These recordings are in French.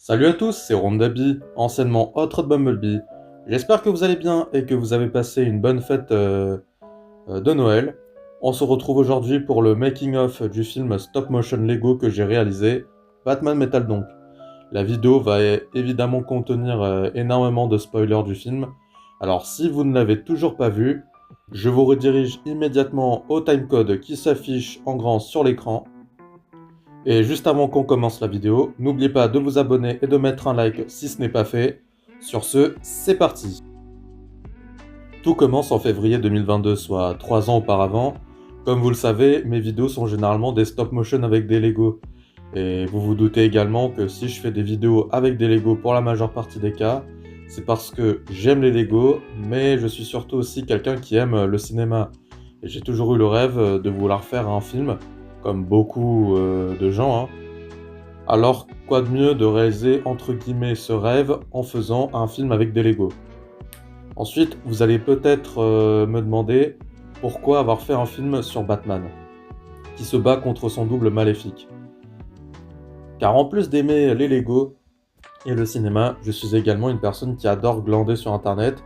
Salut à tous, c'est Rondabi, anciennement Hot Rod Bumblebee. J'espère que vous allez bien et que vous avez passé une bonne fête de Noël. On se retrouve aujourd'hui pour le making-of du film stop motion Lego que j'ai réalisé, Batman Metal donc. La vidéo va évidemment contenir énormément de spoilers du film. Alors si vous ne l'avez toujours pas vu, je vous redirige immédiatement au timecode qui s'affiche en grand sur l'écran. Et juste avant qu'on commence la vidéo, n'oubliez pas de vous abonner et de mettre un like si ce n'est pas fait. Sur ce, c'est parti. Tout commence en février 2022, soit 3 ans auparavant. Comme vous le savez, mes vidéos sont généralement des stop motion avec des Lego. Et vous vous doutez également que si je fais des vidéos avec des Lego pour la majeure partie des cas, c'est parce que j'aime les Lego, mais je suis surtout aussi quelqu'un qui aime le cinéma. Et j'ai toujours eu le rêve de vouloir faire un film, comme beaucoup de gens, hein. Alors, quoi de mieux de réaliser entre guillemets ce rêve en faisant un film avec des Lego? Ensuite, vous allez peut-être me demander pourquoi avoir fait un film sur Batman, qui se bat contre son double maléfique. Car en plus d'aimer les Lego et le cinéma, je suis également une personne qui adore glander sur internet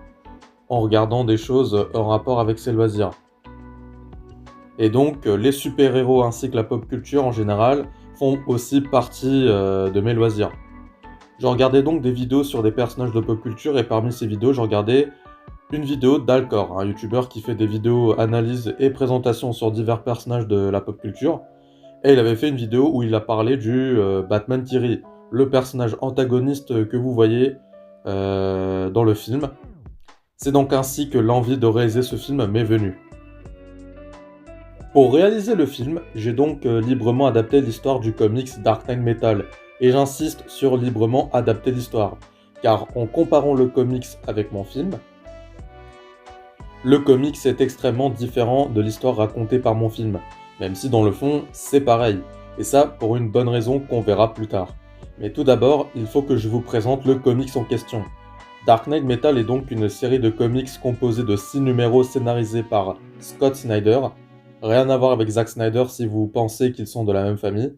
en regardant des choses en rapport avec ses loisirs. Et donc, les super-héros ainsi que la pop culture en général font aussi partie de mes loisirs. Je regardais donc des vidéos sur des personnages de pop culture et parmi ces vidéos, je regardais une vidéo d'Alcor, un youtubeur qui fait des vidéos analyses et présentations sur divers personnages de la pop culture. Et il avait fait une vidéo où il a parlé du Batman Thierry, le personnage antagoniste que vous voyez dans le film. C'est donc ainsi que l'envie de réaliser ce film m'est venue. Pour réaliser le film, j'ai donc librement adapté l'histoire du comics Dark Knight Metal, et j'insiste sur librement adapter l'histoire, car en comparant le comics avec mon film, le comics est extrêmement différent de l'histoire racontée par mon film, même si dans le fond, c'est pareil, et ça pour une bonne raison qu'on verra plus tard. Mais tout d'abord, il faut que je vous présente le comics en question. Dark Knight Metal est donc une série de comics composée de 6 numéros scénarisés par Scott Snyder. Rien à voir avec Zack Snyder si vous pensez qu'ils sont de la même famille.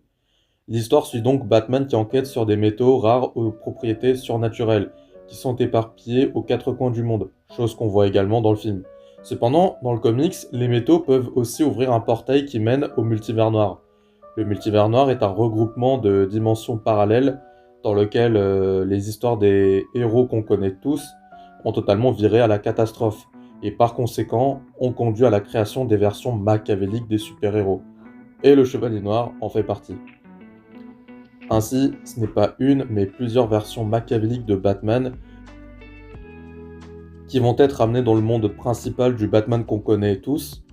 L'histoire suit donc Batman qui enquête sur des métaux rares aux propriétés surnaturelles, qui sont éparpillés aux quatre coins du monde, chose qu'on voit également dans le film. Cependant, dans le comics, les métaux peuvent aussi ouvrir un portail qui mène au multivers noir. Le multivers noir est un regroupement de dimensions parallèles dans lequel les histoires des héros qu'on connaît tous ont totalement viré à la catastrophe, et par conséquent ont conduit à la création des versions machiavéliques des super-héros. Et le Chevalier Noir en fait partie. Ainsi, ce n'est pas une, mais plusieurs versions machiavéliques de Batman qui vont être amenées dans le monde principal du Batman qu'on connaît tous,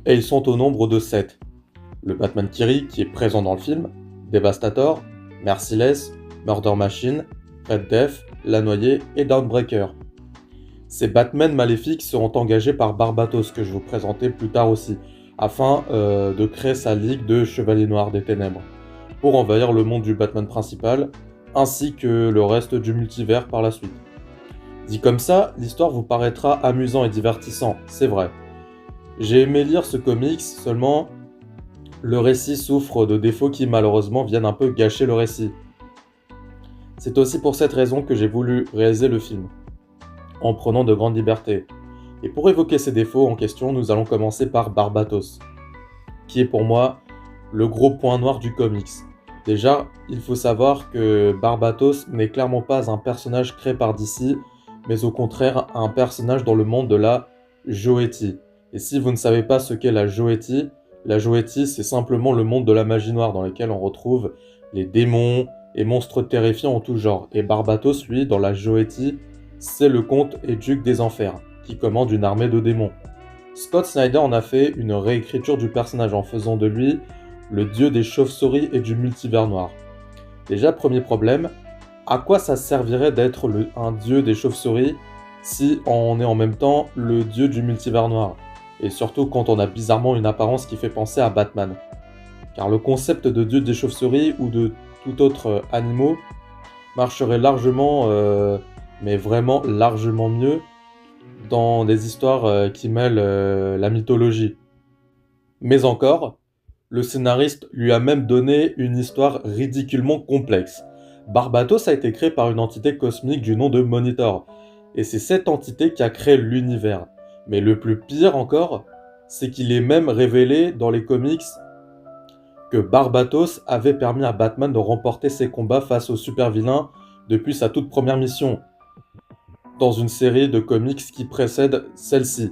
et ils sont au nombre de 7. Le Batman Thierry, qui est présent dans le film, Devastator, Merciless, Murder Machine, Red Death, La Noyée et Dawnbreaker. Ces Batman maléfiques seront engagés par Barbatos, que je vous présenterai plus tard aussi, afin de créer sa ligue de Chevaliers Noirs des Ténèbres, pour envahir le monde du Batman principal, ainsi que le reste du multivers par la suite. Dit comme ça, l'histoire vous paraîtra amusant et divertissant, c'est vrai. J'ai aimé lire ce comics, seulement le récit souffre de défauts qui malheureusement viennent un peu gâcher le récit. C'est aussi pour cette raison que j'ai voulu réaliser le film, en prenant de grandes libertés. Et pour évoquer ces défauts en question, nous allons commencer par Barbatos, qui est pour moi le gros point noir du comics. Déjà, il faut savoir que Barbatos n'est clairement pas un personnage créé par DC, mais au contraire un personnage dans le monde de la Joetti. Et si vous ne savez pas ce qu'est la Joetti c'est simplement le monde de la magie noire dans lequel on retrouve les démons et monstres terrifiants en tout genre. Et Barbatos, lui, dans la Joetti, c'est le comte et duc des enfers, qui commande une armée de démons. Scott Snyder en a fait une réécriture du personnage en faisant de lui le dieu des chauves-souris et du multivers noir. Déjà, premier problème, à quoi ça servirait d'être un dieu des chauves-souris si on est en même temps le dieu du multivers noir? Et surtout quand on a bizarrement une apparence qui fait penser à Batman. Car le concept de dieu des chauves-souris ou de tout autre animal marcherait largement, mais vraiment largement mieux, dans des histoires qui mêlent la mythologie. Mais encore, le scénariste lui a même donné une histoire ridiculement complexe, Barbatos a été créé par une entité cosmique du nom de Monitor, et c'est cette entité qui a créé l'univers. Mais le plus pire encore, c'est qu'il est même révélé dans les comics que Barbatos avait permis à Batman de remporter ses combats face aux super-vilains depuis sa toute première mission, dans une série de comics qui précède celle-ci,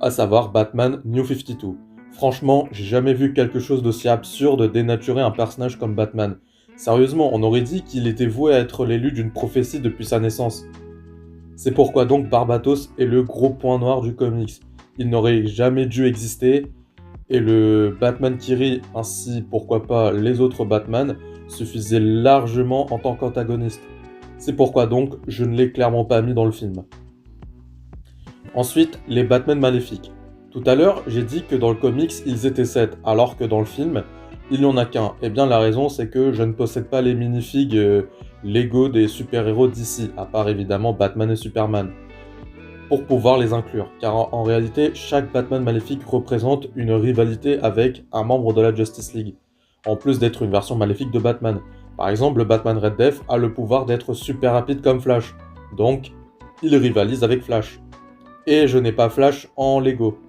à savoir Batman New 52. Franchement, j'ai jamais vu quelque chose d'aussi absurde dénaturer un personnage comme Batman. Sérieusement, on aurait dit qu'il était voué à être l'élu d'une prophétie depuis sa naissance. C'est pourquoi donc Barbatos est le gros point noir du comics. Il n'aurait jamais dû exister, et le Batman qui rit, ainsi pourquoi pas les autres Batman, suffisaient largement en tant qu'antagoniste. C'est pourquoi donc je ne l'ai clairement pas mis dans le film. Ensuite, les Batman maléfiques. Tout à l'heure, j'ai dit que dans le comics, ils étaient 7, alors que dans le film, il n'y en a qu'un. Eh bien, la raison, c'est que je ne possède pas les minifigs Lego des super-héros d'ici, à part évidemment Batman et Superman, pour pouvoir les inclure. Car en réalité, chaque Batman maléfique représente une rivalité avec un membre de la Justice League, en plus d'être une version maléfique de Batman. Par exemple, le Batman Red Death a le pouvoir d'être super rapide comme Flash, donc il rivalise avec Flash. Et je n'ai pas Flash en Lego.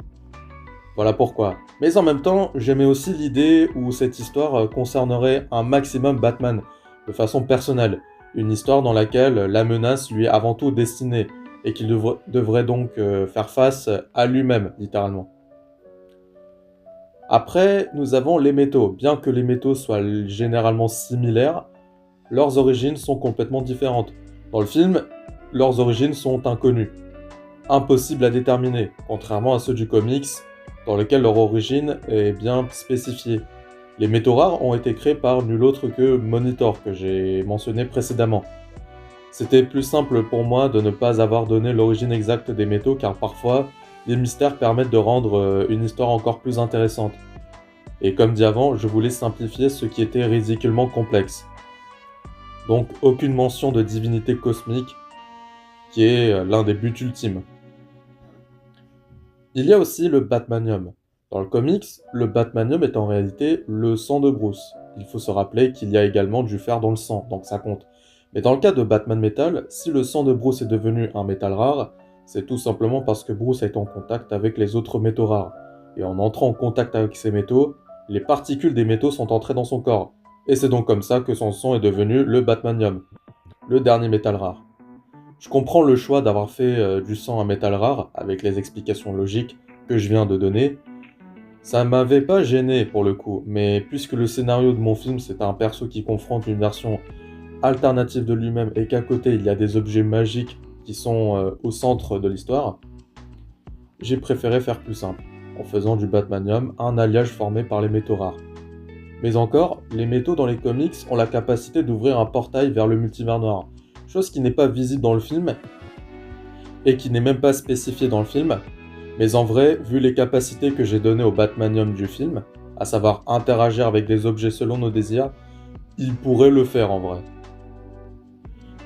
Voilà pourquoi. Mais en même temps, j'aimais aussi l'idée où cette histoire concernerait un maximum Batman, de façon personnelle. Une histoire dans laquelle la menace lui est avant tout destinée, et qu'il devrait donc faire face à lui-même, littéralement. Après, nous avons les métaux. Bien que les métaux soient généralement similaires, leurs origines sont complètement différentes. Dans le film, leurs origines sont inconnues, impossibles à déterminer, contrairement à ceux du comics, dans lesquels leur origine est bien spécifiée. Les métaux rares ont été créés par nul autre que Monitor, que j'ai mentionné précédemment. C'était plus simple pour moi de ne pas avoir donné l'origine exacte des métaux, car parfois, les mystères permettent de rendre une histoire encore plus intéressante. Et comme dit avant, je voulais simplifier ce qui était ridiculement complexe. Donc aucune mention de divinité cosmique, qui est l'un des buts ultimes. Il y a aussi le Batmanium. Dans le comics, le Batmanium est en réalité le sang de Bruce. Il faut se rappeler qu'il y a également du fer dans le sang, donc ça compte. Mais dans le cas de Batman Metal, si le sang de Bruce est devenu un métal rare, c'est tout simplement parce que Bruce a été en contact avec les autres métaux rares. Et en entrant en contact avec ces métaux, les particules des métaux sont entrées dans son corps. Et c'est donc comme ça que son sang est devenu le Batmanium, le dernier métal rare. Je comprends le choix d'avoir fait du sang un métal rare, avec les explications logiques que je viens de donner. Ça m'avait pas gêné pour le coup, mais puisque le scénario de mon film c'est un perso qui confronte une version alternative de lui-même et qu'à côté il y a des objets magiques qui sont au centre de l'histoire, j'ai préféré faire plus simple, en faisant du Batmanium un alliage formé par les métaux rares. Mais encore, les métaux dans les comics ont la capacité d'ouvrir un portail vers le multivers noir, chose qui n'est pas visible dans le film, et qui n'est même pas spécifiée dans le film, mais en vrai, vu les capacités que j'ai données au Batmanium du film, à savoir interagir avec des objets selon nos désirs, il pourrait le faire en vrai.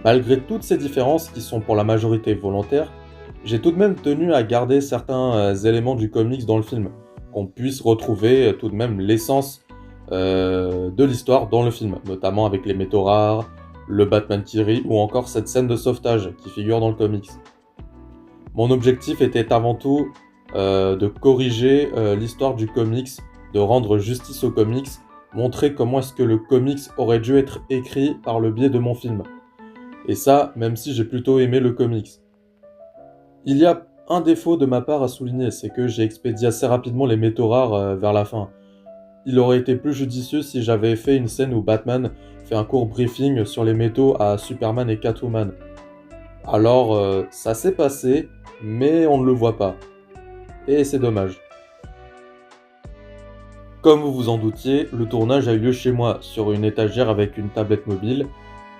Malgré toutes ces différences qui sont pour la majorité volontaires, j'ai tout de même tenu à garder certains éléments du comics dans le film, qu'on puisse retrouver tout de même l'essence de l'histoire dans le film, notamment avec les métaux rares, le Batman qui rit ou encore cette scène de sauvetage qui figure dans le comics. Mon objectif était avant tout de corriger l'histoire du comics, de rendre justice au comics, montrer comment est-ce que le comics aurait dû être écrit par le biais de mon film. Et ça, même si j'ai plutôt aimé le comics. Il y a un défaut de ma part à souligner, c'est que j'ai expédié assez rapidement les métaux rares vers la fin. Il aurait été plus judicieux si j'avais fait une scène où Batman fait un court briefing sur les métaux à Superman et Catwoman. Alors, ça s'est passé, mais on ne le voit pas. Et c'est dommage. Comme vous vous en doutiez, le tournage a eu lieu chez moi, sur une étagère avec une tablette mobile,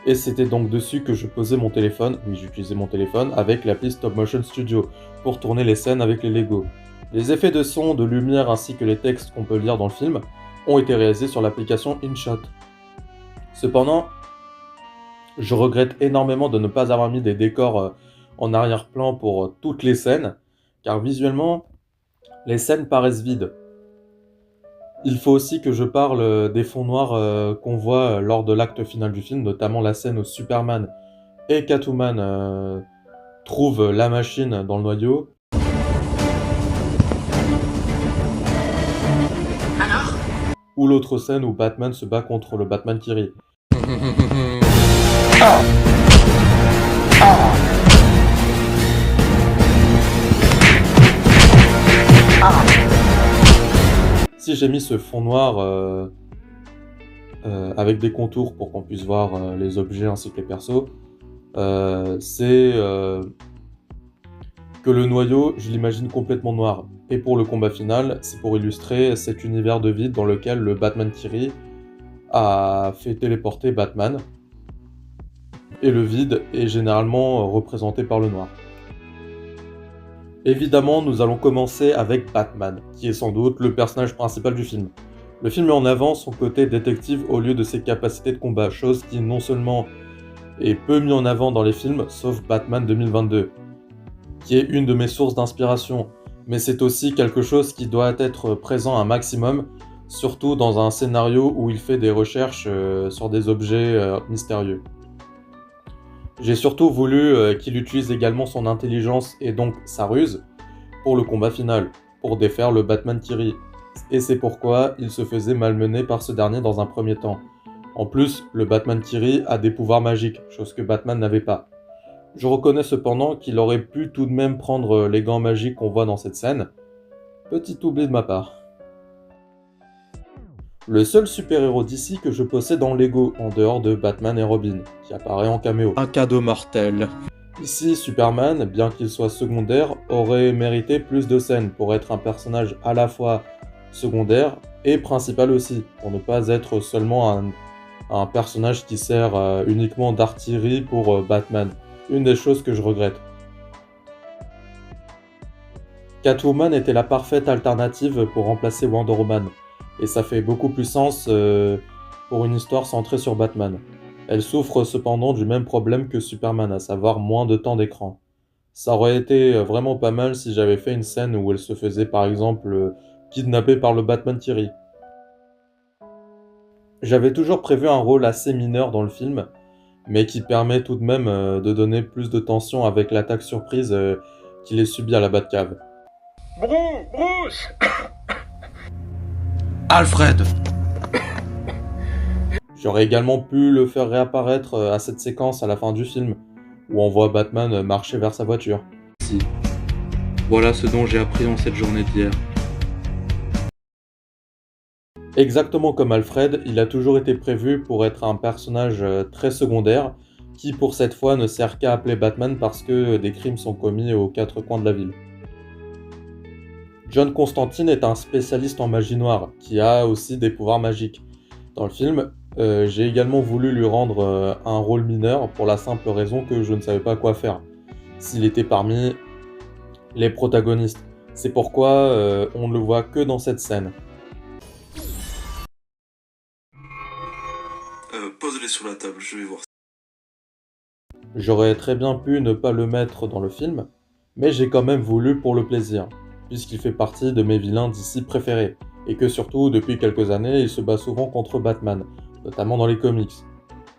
et c'était donc dessus que je posais mon téléphone, oui j'utilisais mon téléphone, avec l'appli Stop Motion Studio, pour tourner les scènes avec les Lego. Les effets de son, de lumière ainsi que les textes qu'on peut lire dans le film ont été réalisés sur l'application InShot. Cependant, je regrette énormément de ne pas avoir mis des décors en arrière-plan pour toutes les scènes, car visuellement, les scènes paraissent vides. Il faut aussi que je parle des fonds noirs qu'on voit lors de l'acte final du film, notamment la scène où Superman et Catwoman trouvent la machine dans le noyau. Alors? Ou l'autre scène où Batman se bat contre le Batman qui rit. Si j'ai mis ce fond noir avec des contours pour qu'on puisse voir les objets ainsi que les persos, c'est que le noyau, je l'imagine complètement noir. Et pour le combat final, c'est pour illustrer cet univers de vide dans lequel le Batman qui rit a fait téléporter Batman. Et le vide est généralement représenté par le noir. Évidemment, nous allons commencer avec Batman, qui est sans doute le personnage principal du film. Le film met en avant son côté détective au lieu de ses capacités de combat, chose qui non seulement est peu mis en avant dans les films, sauf Batman 2022, qui est une de mes sources d'inspiration, mais c'est aussi quelque chose qui doit être présent un maximum, surtout dans un scénario où il fait des recherches sur des objets mystérieux. J'ai surtout voulu qu'il utilise également son intelligence et donc sa ruse pour le combat final, pour défaire le Batman qui rit. Et c'est pourquoi il se faisait malmener par ce dernier dans un premier temps. En plus, le Batman qui rit a des pouvoirs magiques, chose que Batman n'avait pas. Je reconnais cependant qu'il aurait pu tout de même prendre les gants magiques qu'on voit dans cette scène. Petit oubli de ma part. Le seul super-héros d'ici que je possède en Lego, en dehors de Batman et Robin, qui apparaît en caméo. Un cadeau mortel. Ici, Superman, bien qu'il soit secondaire, aurait mérité plus de scènes pour être un personnage à la fois secondaire et principal aussi, pour ne pas être seulement un personnage qui sert uniquement d'artillerie pour Batman. Une des choses que je regrette. Catwoman était la parfaite alternative pour remplacer Wonder Woman, et ça fait beaucoup plus sens pour une histoire centrée sur Batman. Elle souffre cependant du même problème que Superman, à savoir moins de temps d'écran. Ça aurait été vraiment pas mal si j'avais fait une scène où elle se faisait par exemple kidnapper par le Batman qui rit. J'avais toujours prévu un rôle assez mineur dans le film, mais qui permet tout de même de donner plus de tension avec l'attaque surprise qu'il ait subie à la Batcave. Bruce! Alfred. J'aurais également pu le faire réapparaître à cette séquence à la fin du film, où on voit Batman marcher vers sa voiture. Voilà ce dont j'ai appris en cette journée d'hier. Exactement comme Alfred, il a toujours été prévu pour être un personnage très secondaire, qui pour cette fois ne sert qu'à appeler Batman parce que des crimes sont commis aux quatre coins de la ville. John Constantine est un spécialiste en magie noire, qui a aussi des pouvoirs magiques. Dans le film, j'ai également voulu lui rendre un rôle mineur pour la simple raison que je ne savais pas quoi faire, s'il était parmi les protagonistes. C'est pourquoi on ne le voit que dans cette scène. Pose-les sur la table, je vais voir. J'aurais très bien pu ne pas le mettre dans le film, mais j'ai quand même voulu pour le plaisir, puisqu'il fait partie de mes vilains d'ici préférés, et que surtout, depuis quelques années, il se bat souvent contre Batman, notamment dans les comics.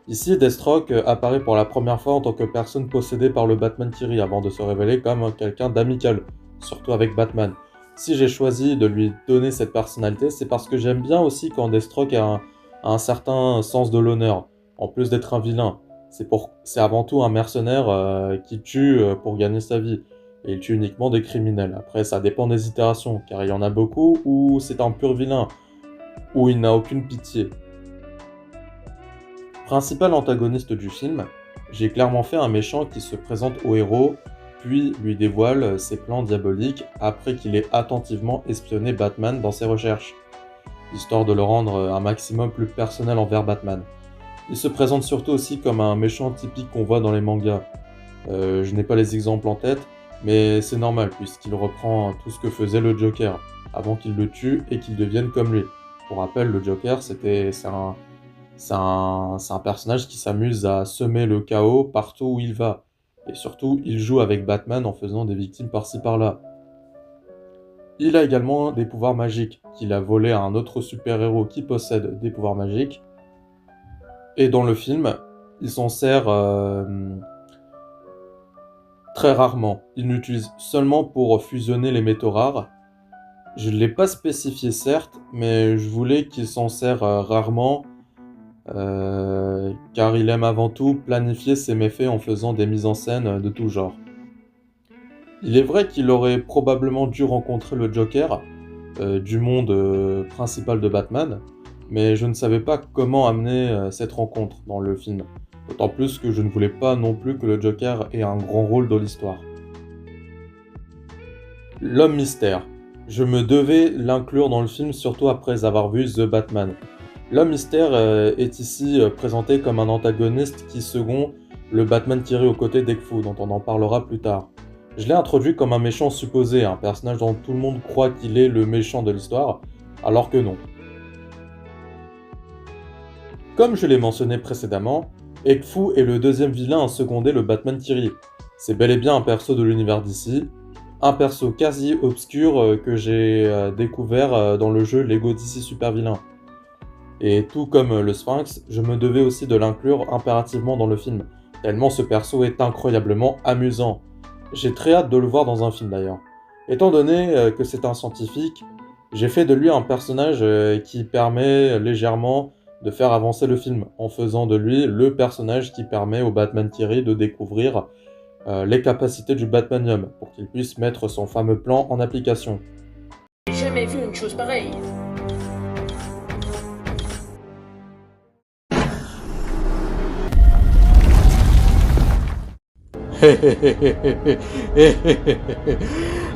Ici, Deathstroke apparaît pour la première fois en tant que personne possédée par le Batman qui rit, avant de se révéler comme quelqu'un d'amical, surtout avec Batman. Si j'ai choisi de lui donner cette personnalité, c'est parce que j'aime bien aussi quand Deathstroke a un certain sens de l'honneur, en plus d'être un vilain. C'est avant tout un mercenaire qui tue pour gagner sa vie, et il tue uniquement des criminels. Après, ça dépend des itérations, car il y en a beaucoup où c'est un pur vilain, où il n'a aucune pitié. Principal antagoniste du film, j'ai clairement fait un méchant qui se présente au héros, puis lui dévoile ses plans diaboliques après qu'il ait attentivement espionné Batman dans ses recherches, histoire de le rendre un maximum plus personnel envers Batman. Il se présente surtout aussi comme un méchant typique qu'on voit dans les mangas. Je n'ai pas les exemples en tête, mais c'est normal puisqu'il reprend tout ce que faisait le Joker, avant qu'il le tue et qu'il devienne comme lui. Pour rappel, le Joker, c'est un personnage qui s'amuse à semer le chaos partout où il va. Et surtout, il joue avec Batman en faisant des victimes par-ci par-là. Il a également des pouvoirs magiques qu'il a volés à un autre super-héros qui possède des pouvoirs magiques. Et dans le film, il s'en sert très rarement. Il l'utilise seulement pour fusionner les métaux rares. Je ne l'ai pas spécifié certes, mais je voulais qu'il s'en sert rarement, car il aime avant tout planifier ses méfaits en faisant des mises en scène de tout genre. Il est vrai qu'il aurait probablement dû rencontrer le Joker du monde principal de Batman, mais je ne savais pas comment amener cette rencontre dans le film. D'autant plus que je ne voulais pas non plus que le Joker ait un grand rôle dans l'histoire. L'homme mystère. Je me devais l'inclure dans le film, surtout après avoir vu The Batman. L'homme mystère est ici présenté comme un antagoniste qui second le Batman tiré aux côtés d'Ekfu, dont on en parlera plus tard. Je l'ai introduit comme un méchant supposé, un personnage dont tout le monde croit qu'il est le méchant de l'histoire, alors que non. Comme je l'ai mentionné précédemment, Ekfu est le deuxième vilain à seconder le Batman Thierry. C'est bel et bien un perso de l'univers DC, un perso quasi obscur que j'ai découvert dans le jeu Lego DC Super Villain. Et tout comme le Sphinx, je me devais aussi de l'inclure impérativement dans le film, tellement ce perso est incroyablement amusant. J'ai très hâte de le voir dans un film d'ailleurs. Étant donné que c'est un scientifique, j'ai fait de lui un personnage qui permet légèrement de faire avancer le film, en faisant de lui le personnage qui permet au Batman Thierry de découvrir les capacités du Batmanium, pour qu'il puisse mettre son fameux plan en application. J'ai jamais vu une chose pareille.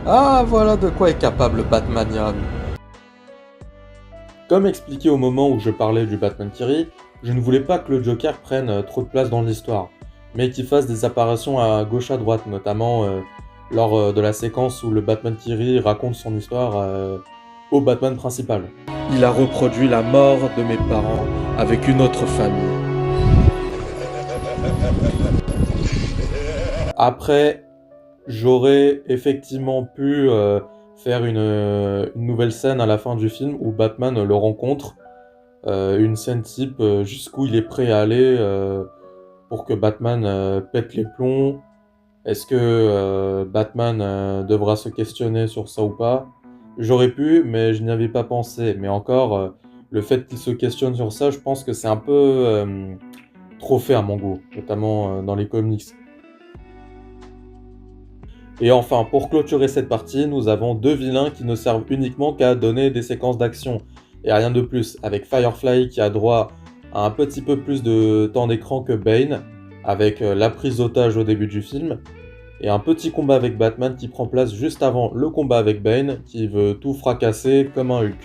Ah, voilà de quoi est capable Batmanium. Comme expliqué au moment où je parlais du Batman Thierry, je ne voulais pas que le Joker prenne trop de place dans l'histoire, mais qu'il fasse des apparitions à gauche à droite, notamment lors de la séquence où le Batman Thierry raconte son histoire au Batman principal. Il a reproduit la mort de mes parents avec une autre famille. Après, j'aurais effectivement pu faire une nouvelle scène à la fin du film où Batman le rencontre, une scène type jusqu'où il est prêt à aller pour que Batman pète les plombs. Est-ce que Batman devra se questionner sur ça ou pas? J'aurais pu, mais je n'y avais pas pensé. Mais encore, le fait qu'il se questionne sur ça, je pense que c'est un peu trop fait à mon goût, notamment dans les comics. Et enfin, pour clôturer cette partie, nous avons deux vilains qui ne servent uniquement qu'à donner des séquences d'action, et rien de plus, avec Firefly qui a droit à un petit peu plus de temps d'écran que Bane, avec la prise d'otage au début du film, et un petit combat avec Batman qui prend place juste avant le combat avec Bane, qui veut tout fracasser comme un Hulk.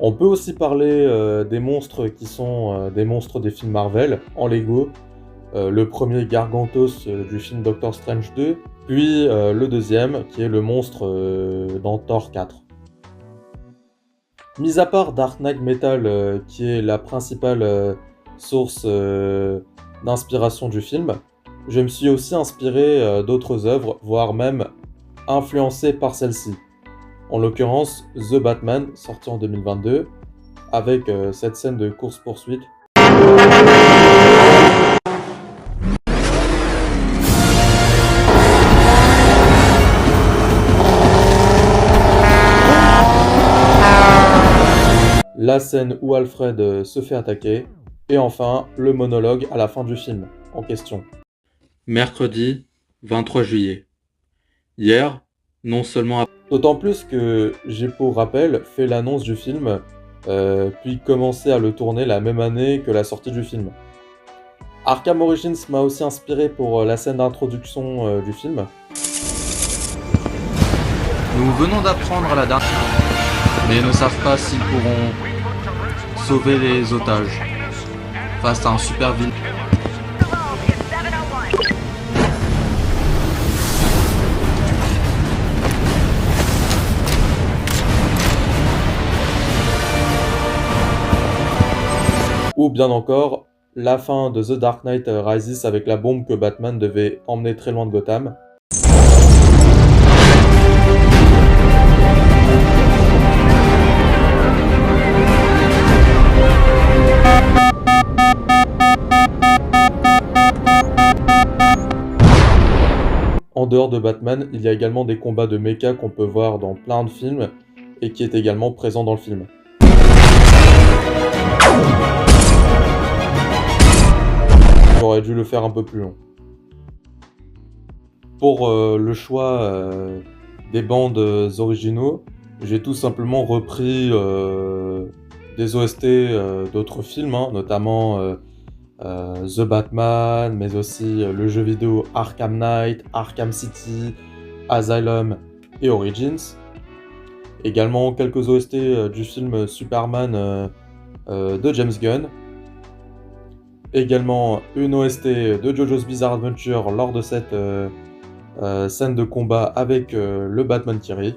On peut aussi parler des monstres qui sont des monstres des films Marvel en Lego. Le premier Gargantos du film Doctor Strange 2, puis le deuxième qui est le monstre dans Thor 4. Mis à part Dark Knight Metal qui est la principale source d'inspiration du film, je me suis aussi inspiré d'autres œuvres, voire même influencé par celle-ci. En l'occurrence, The Batman, sorti en 2022, avec cette scène de course-poursuite. La scène où Alfred se fait attaquer, et enfin, le monologue à la fin du film, en question. Mercredi 23 juillet. Hier, non seulement... D'autant plus que j'ai pour rappel fait l'annonce du film, puis commencé à le tourner la même année que la sortie du film. Arkham Origins m'a aussi inspiré pour la scène d'introduction du film. Nous venons d'apprendre à la dernière, mais ils ne savent pas s'ils pourront sauver les otages face à un super vilain. Ou bien encore, la fin de The Dark Knight Rises avec la bombe que Batman devait emmener très loin de Gotham. En dehors de Batman, il y a également des combats de mecha qu'on peut voir dans plein de films et qui est également présent dans le film. J'aurais dû le faire un peu plus long. Pour le choix des bandes originaux, j'ai tout simplement repris des OST d'autres films, hein, notamment The Batman, mais aussi le jeu vidéo Arkham Knight, Arkham City, Asylum et Origins. Également quelques OST du film Superman de James Gunn. Également une OST de JoJo's Bizarre Adventure lors de cette scène de combat avec le Batman qui rit.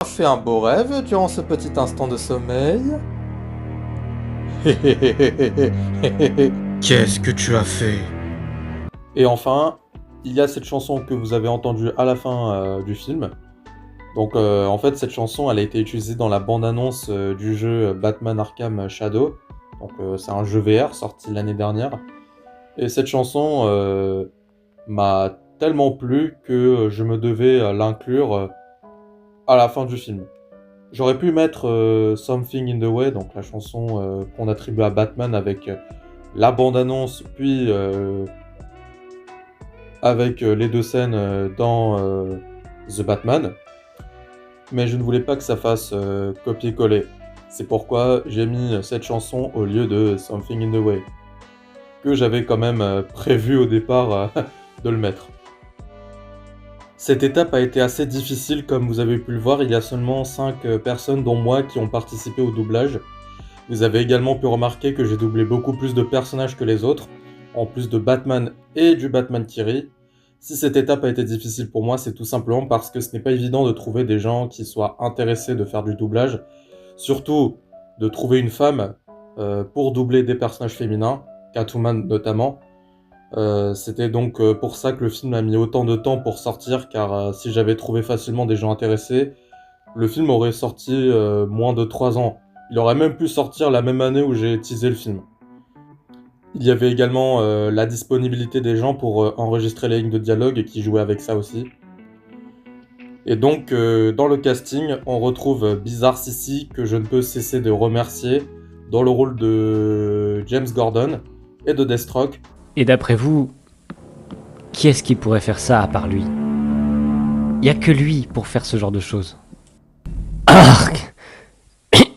Fait un beau rêve durant ce petit instant de sommeil. Qu'est-ce que tu as fait? Et enfin, il y a cette chanson que vous avez entendue à la fin du film. Donc en fait, cette chanson, elle a été utilisée dans la bande-annonce du jeu Batman Arkham Shadow. Donc c'est un jeu VR sorti l'année dernière. Et cette chanson m'a tellement plu que je me devais l'inclure à la fin du film. J'aurais pu mettre Something in the Way, donc la chanson qu'on attribue à Batman avec la bande-annonce, puis avec les deux scènes dans The Batman. Mais je ne voulais pas que ça fasse copier-coller. C'est pourquoi j'ai mis cette chanson au lieu de Something in the Way, que j'avais quand même prévu au départ de le mettre. Cette étape a été assez difficile, comme vous avez pu le voir, il y a seulement 5 personnes, dont moi, qui ont participé au doublage. Vous avez également pu remarquer que j'ai doublé beaucoup plus de personnages que les autres, en plus de Batman et du Batman qui rit. Si cette étape a été difficile pour moi, c'est tout simplement parce que ce n'est pas évident de trouver des gens qui soient intéressés de faire du doublage, surtout de trouver une femme pour doubler des personnages féminins, Catwoman notamment. C'était donc pour ça que le film a mis autant de temps pour sortir, car si j'avais trouvé facilement des gens intéressés, le film aurait sorti moins de 3 ans. Il aurait même pu sortir la même année où j'ai teasé le film. Il y avait également la disponibilité des gens pour enregistrer les lignes de dialogue qui jouaient avec ça aussi. Et donc, dans le casting, on retrouve Bizarre Sissi, que je ne peux cesser de remercier, dans le rôle de James Gordon et de Deathstroke. Et d'après vous, qui est-ce qui pourrait faire ça à part lui? Y a que lui pour faire ce genre de choses. Arc!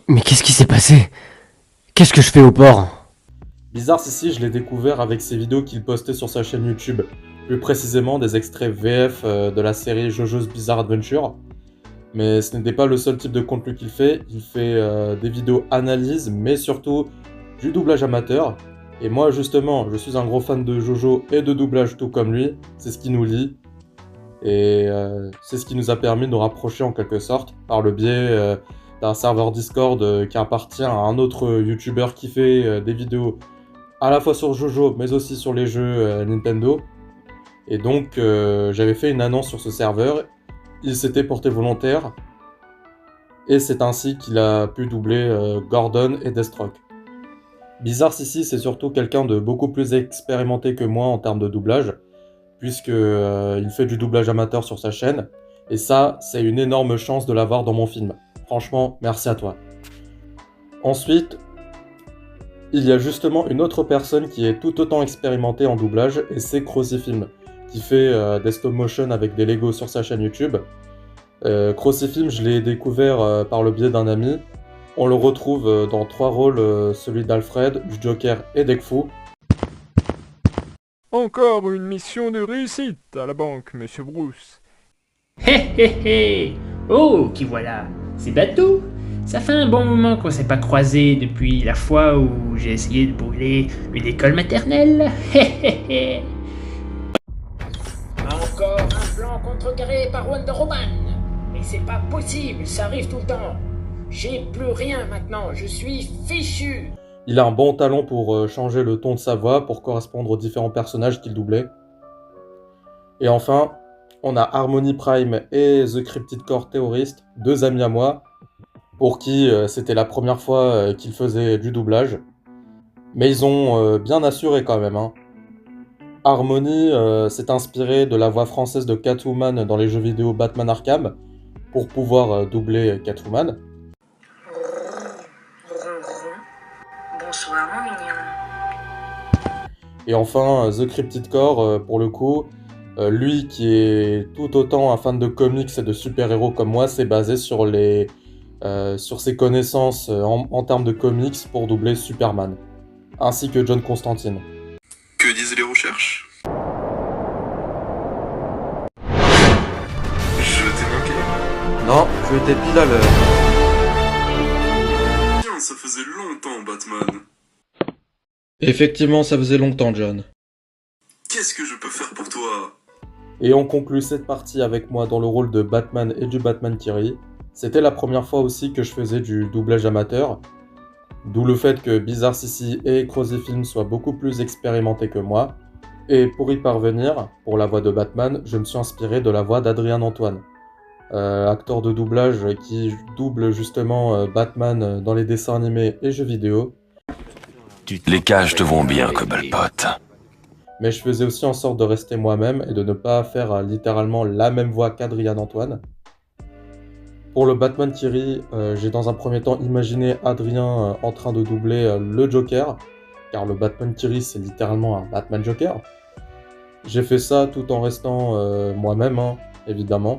Mais qu'est-ce qui s'est passé? Qu'est-ce que je fais au port? Bizarre Sissi, je l'ai découvert avec ses vidéos qu'il postait sur sa chaîne YouTube, plus précisément des extraits VF de la série JoJo's Bizarre Adventure. Mais ce n'était pas le seul type de contenu qu'il fait des vidéos analyses, mais surtout du doublage amateur. Et moi justement, je suis un gros fan de Jojo et de doublage tout comme lui, c'est ce qui nous lie. Et c'est ce qui nous a permis de nous rapprocher en quelque sorte, par le biais d'un serveur Discord qui appartient à un autre YouTuber qui fait des vidéos à la fois sur Jojo, mais aussi sur les jeux Nintendo. Et donc j'avais fait une annonce sur ce serveur, il s'était porté volontaire, et c'est ainsi qu'il a pu doubler Gordon et Deathstroke. Bizarre Sissi, c'est surtout quelqu'un de beaucoup plus expérimenté que moi en termes de doublage, puisque il fait du doublage amateur sur sa chaîne, et ça, c'est une énorme chance de l'avoir dans mon film. Franchement, merci à toi. Ensuite, il y a justement une autre personne qui est tout autant expérimentée en doublage, et c'est Crucifilm, qui fait des stop motion avec des Lego sur sa chaîne YouTube. Crucifilm, je l'ai découvert par le biais d'un ami. On le retrouve dans 3 rôles, celui d'Alfred, du Joker et d'Ekfu. Encore une mission de réussite à la banque, monsieur Bruce. Hé hé hé! Oh, qui voilà! C'est Batou! Ça fait un bon moment qu'on s'est pas croisés depuis la fois où j'ai essayé de brûler une école maternelle. Hé hé hé! Encore un plan contrecarré par Wonder Woman! Mais c'est pas possible, ça arrive tout le temps! J'ai plus rien maintenant, je suis fichu! Il a un bon talent pour changer le ton de sa voix pour correspondre aux différents personnages qu'il doublait. Et enfin, on a Harmony Prime et The Cryptid Core Terrorist, deux amis à moi, pour qui c'était la première fois qu'ils faisaient du doublage. Mais ils ont bien assuré quand même, hein. Harmony s'est inspiré de la voix française de Catwoman dans les jeux vidéo Batman Arkham pour pouvoir doubler Catwoman. Bonsoir, mon mignon. Et enfin, The Cryptid Core, pour le coup, lui qui est tout autant un fan de comics et de super-héros comme moi, s'est basé sur ses connaissances en termes de comics pour doubler Superman, ainsi que John Constantine. Que disent les recherches? Je t'ai manqué. Non, tu étais pile à l'heure. Tiens, ça faisait longtemps, Batman. Effectivement, ça faisait longtemps, John. Qu'est-ce que je peux faire pour toi? Et on conclut cette partie avec moi dans le rôle de Batman et du Batman Kiri. C'était la première fois aussi que je faisais du doublage amateur, d'où le fait que Bizarre Sissi et Crozy Film soient beaucoup plus expérimentés que moi. Et pour y parvenir, pour la voix de Batman, je me suis inspiré de la voix d'Adrien Antoine, acteur de doublage qui double justement Batman dans les dessins animés et jeux vidéo. Les cages te vont bien, Cobblepot. Mais je faisais aussi en sorte de rester moi-même et de ne pas faire littéralement la même voix qu'Adrien Antoine. Pour le Batman Kiri, j'ai dans un premier temps imaginé Adrien en train de doubler le Joker, car le Batman Kiri c'est littéralement un Batman Joker. J'ai fait ça tout en restant moi-même, hein, évidemment.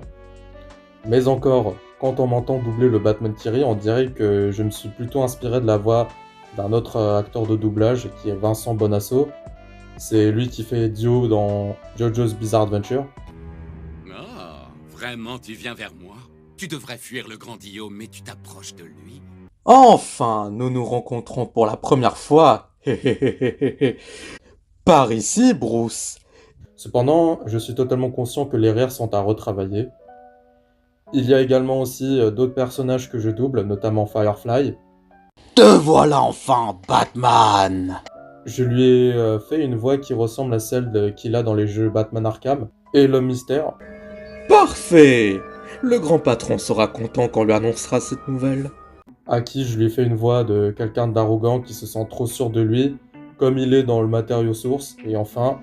Mais encore, quand on m'entend doubler le Batman Kiri, on dirait que je me suis plutôt inspiré de la voix d'un autre acteur de doublage qui est Vincent Bonasso. C'est lui qui fait Dio dans JoJo's Bizarre Adventure. Oh, vraiment, tu viens vers moi? Tu devrais fuir le grand Dio, mais tu t'approches de lui. Enfin, nous nous rencontrons pour la première fois. Par ici, Bruce. Cependant, je suis totalement conscient que les rires sont à retravailler. Il y a également aussi d'autres personnages que je double, notamment Firefly. Te voilà enfin, Batman! Je lui ai fait une voix qui ressemble à celle qu'il a dans les jeux Batman Arkham et l'Homme Mystère. Parfait! Le grand patron sera content quand on lui annoncera cette nouvelle. À qui je lui ai fait une voix de quelqu'un d'arrogant qui se sent trop sûr de lui, comme il est dans le matériau source. Et enfin,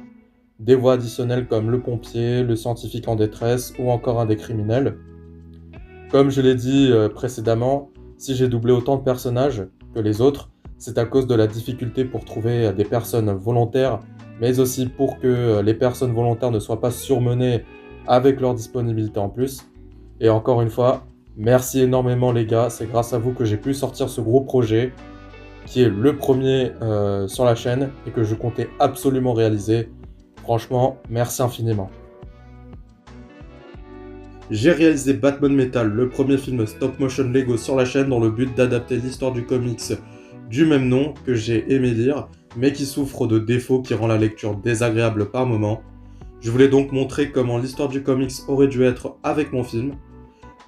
des voix additionnelles comme le pompier, le scientifique en détresse ou encore un des criminels. Comme je l'ai dit précédemment, si j'ai doublé autant de personnages que les autres, c'est à cause de la difficulté pour trouver des personnes volontaires, mais aussi pour que les personnes volontaires ne soient pas surmenées avec leur disponibilité en plus. Et encore une fois, merci énormément les gars, c'est grâce à vous que j'ai pu sortir ce gros projet, qui est le premier sur la chaîne et que je comptais absolument réaliser. Franchement, merci infiniment. J'ai réalisé Batman Metal, le premier film stop motion Lego sur la chaîne dans le but d'adapter l'histoire du comics du même nom que j'ai aimé lire, mais qui souffre de défauts qui rend la lecture désagréable par moments. Je voulais donc montrer comment l'histoire du comics aurait dû être avec mon film.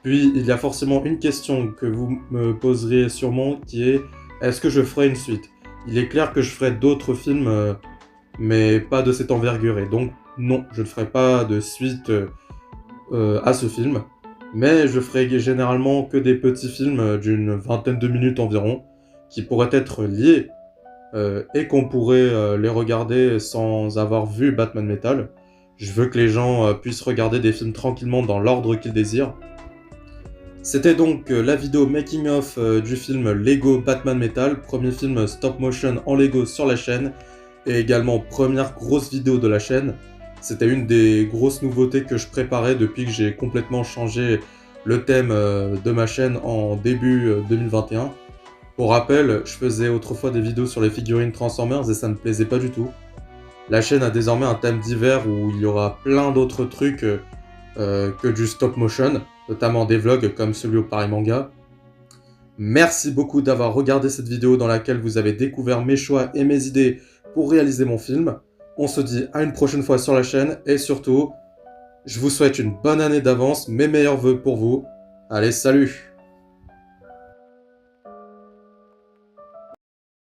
Puis il y a forcément une question que vous me poserez sûrement qui est: est-ce que je ferai une suite? Il est clair que je ferai d'autres films, mais pas de cette envergure, et donc non, je ne ferai pas de suite à ce film. Mais je ferai généralement que des petits films d'une vingtaine de minutes environ, qui pourraient être liés et qu'on pourrait les regarder sans avoir vu Batman Metal. Je veux que les gens puissent regarder des films tranquillement dans l'ordre qu'ils désirent. C'était donc la vidéo making of du film Lego Batman Metal, premier film stop motion en Lego sur la chaîne, et également première grosse vidéo de la chaîne. C'était une des grosses nouveautés que je préparais depuis que j'ai complètement changé le thème de ma chaîne en début 2021. Pour rappel, je faisais autrefois des vidéos sur les figurines Transformers et ça ne plaisait pas du tout. La chaîne a désormais un thème divers où il y aura plein d'autres trucs que du stop motion, notamment des vlogs comme celui au Paris Manga. Merci beaucoup d'avoir regardé cette vidéo dans laquelle vous avez découvert mes choix et mes idées pour réaliser mon film. On se dit à une prochaine fois sur la chaîne et surtout, je vous souhaite une bonne année d'avance, mes meilleurs vœux pour vous. Allez, salut!